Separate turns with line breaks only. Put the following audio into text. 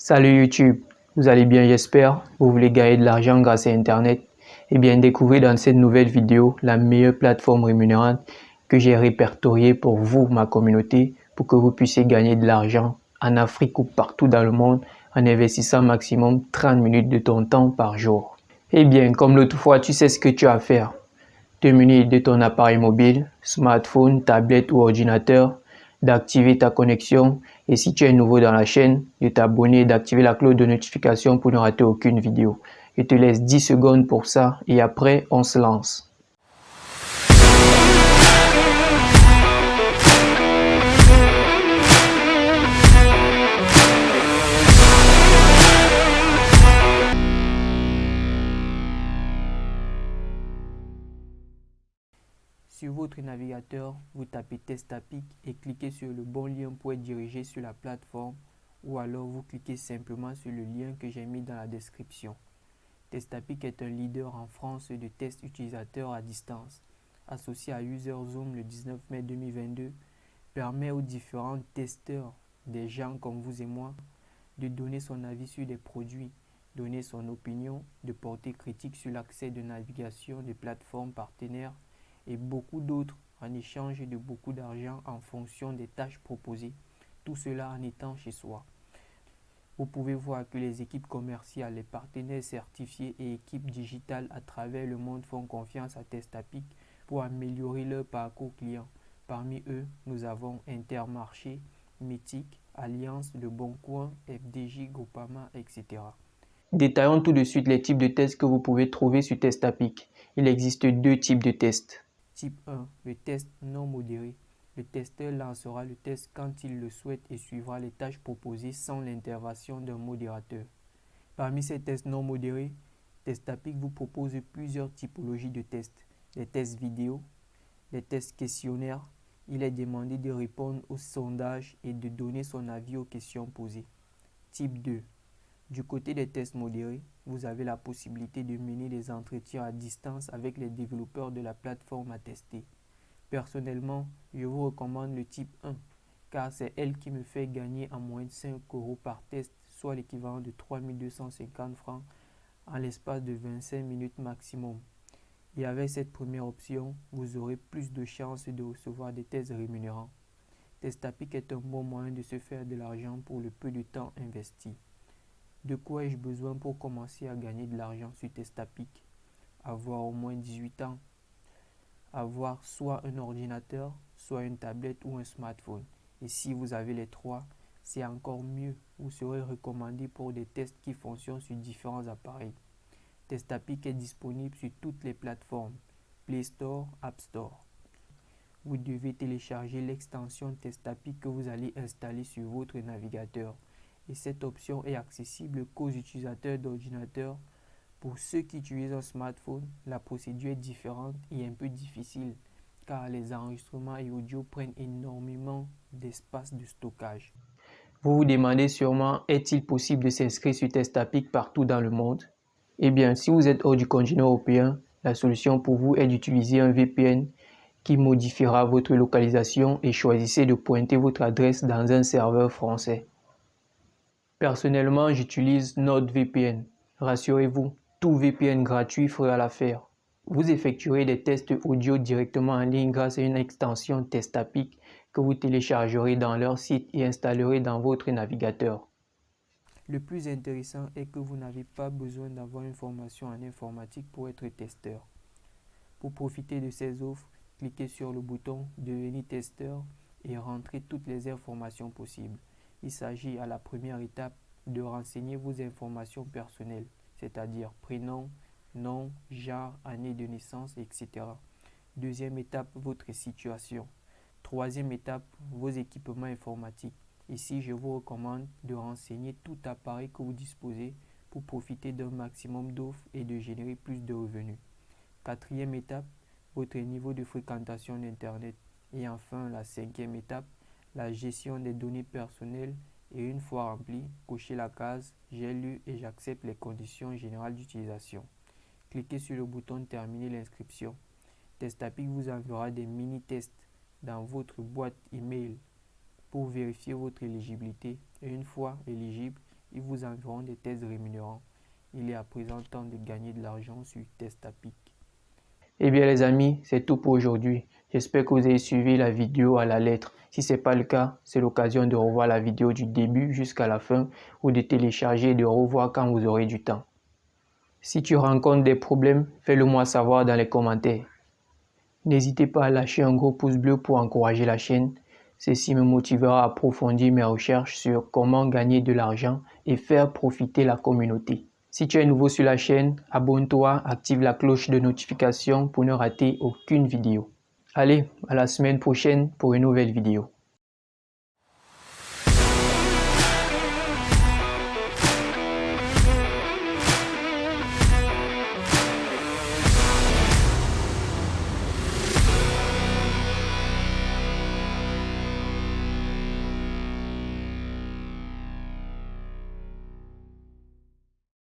Salut YouTube, vous allez bien j'espère, vous voulez gagner de l'argent grâce à Internet. Eh bien découvrez dans cette nouvelle vidéo la meilleure plateforme rémunérante que j'ai répertoriée pour vous, ma communauté, pour que vous puissiez gagner de l'argent en Afrique ou partout dans le monde en investissant maximum 30 minutes de ton temps par jour. Eh bien, comme l'autre fois, tu sais ce que tu as à faire. Te munir de ton appareil mobile, smartphone, tablette ou ordinateur, d'activer ta connexion et si tu es nouveau dans la chaîne, de t'abonner et d'activer la cloche de notification pour ne rater aucune vidéo. Je te laisse 10 secondes pour ça et après on se lance. Sur votre navigateur, vous tapez Testapic et cliquez sur le bon lien pour être dirigé sur la plateforme ou alors vous cliquez simplement sur le lien que j'ai mis dans la description. Testapic est un leader en France de tests utilisateurs à distance. Associé à UserZoom le 19 mai 2022, permet aux différents testeurs, des gens comme vous et moi, de donner son avis sur des produits, donner son opinion, de porter critique sur l'accès de navigation des plateformes partenaires et beaucoup d'autres en échange de beaucoup d'argent en fonction des tâches proposées, tout cela en étant chez soi. Vous pouvez voir que les équipes commerciales, les partenaires certifiés et équipes digitales à travers le monde font confiance à Testapic pour améliorer leur parcours client. Parmi eux, nous avons Intermarché, Mythic, Alliance, Le Bon Coin, FDJ, Groupama, etc. Détaillons tout de suite les types de tests que vous pouvez trouver sur Testapic. Il existe deux types de tests. Type 1, le test non modéré. Le testeur lancera le test quand il le souhaite et suivra les tâches proposées sans l'intervention d'un modérateur. Parmi ces tests non modérés, Testapic vous propose plusieurs typologies de tests. Les tests vidéo, les tests questionnaires. Il est demandé de répondre aux sondages et de donner son avis aux questions posées. Type 2. Du côté des tests modérés, vous avez la possibilité de mener des entretiens à distance avec les développeurs de la plateforme à tester. Personnellement, je vous recommande le type 1, car c'est elle qui me fait gagner en moyenne 5 € par test, soit l'équivalent de 3250 francs en l'espace de 25 minutes maximum. Et avec cette première option, vous aurez plus de chances de recevoir des tests rémunérants. Testapic est un bon moyen de se faire de l'argent pour le peu de temps investi. De quoi ai-je besoin pour commencer à gagner de l'argent sur Testapic? Avoir au moins 18 ans, avoir soit un ordinateur, soit une tablette ou un smartphone. Et si vous avez les trois, c'est encore mieux. Vous serez recommandé pour des tests qui fonctionnent sur différents appareils. Testapic est disponible sur toutes les plateformes, Play Store, App Store. Vous devez télécharger l'extension Testapic que vous allez installer sur votre navigateur. Et cette option est accessible qu'aux utilisateurs d'ordinateurs. Pour ceux qui utilisent un smartphone, la procédure est différente et un peu difficile car les enregistrements et audio prennent énormément d'espace de stockage. Vous vous demandez sûrement, est-il possible de s'inscrire sur Testapic partout dans le monde? Eh bien, si vous êtes hors du continent européen, la solution pour vous est d'utiliser un VPN qui modifiera votre localisation et choisissez de pointer votre adresse dans un serveur français. Personnellement, j'utilise NordVPN. Rassurez-vous, tout VPN gratuit fera l'affaire. Vous effectuerez des tests audio directement en ligne grâce à une extension Testapic que vous téléchargerez dans leur site et installerez dans votre navigateur. Le plus intéressant est que vous n'avez pas besoin d'avoir une formation en informatique pour être testeur. Pour profiter de ces offres, cliquez sur le bouton Devenir testeur et rentrez toutes les informations possibles. Il s'agit à la première étape de renseigner vos informations personnelles, c'est-à-dire prénom, nom, genre, année de naissance, etc. Deuxième étape, votre situation. Troisième étape, vos équipements informatiques. Ici, je vous recommande de renseigner tout appareil que vous disposez pour profiter d'un maximum d'offres et de générer plus de revenus. Quatrième étape, votre niveau de fréquentation d'Internet. Et enfin, la cinquième étape, la gestion des données personnelles. Et une fois rempli, cochez la case « J'ai lu et j'accepte les conditions générales d'utilisation ». Cliquez sur le bouton « Terminer l'inscription ». Testapic vous enverra des mini-tests dans votre boîte email pour vérifier votre éligibilité. Et une fois éligible, ils vous enverront des tests rémunérants. Il est à présent temps de gagner de l'argent sur Testapic. Eh bien les amis, c'est tout pour aujourd'hui. J'espère que vous avez suivi la vidéo à la lettre. Si ce n'est pas le cas, c'est l'occasion de revoir la vidéo du début jusqu'à la fin ou de télécharger et de revoir quand vous aurez du temps. Si tu rencontres des problèmes, fais-le moi savoir dans les commentaires. N'hésitez pas à lâcher un gros pouce bleu pour encourager la chaîne. Ceci me motivera à approfondir mes recherches sur comment gagner de l'argent et faire profiter la communauté. Si tu es nouveau sur la chaîne, abonne-toi, active la cloche de notification pour ne rater aucune vidéo. Allez, à la semaine prochaine pour une nouvelle vidéo.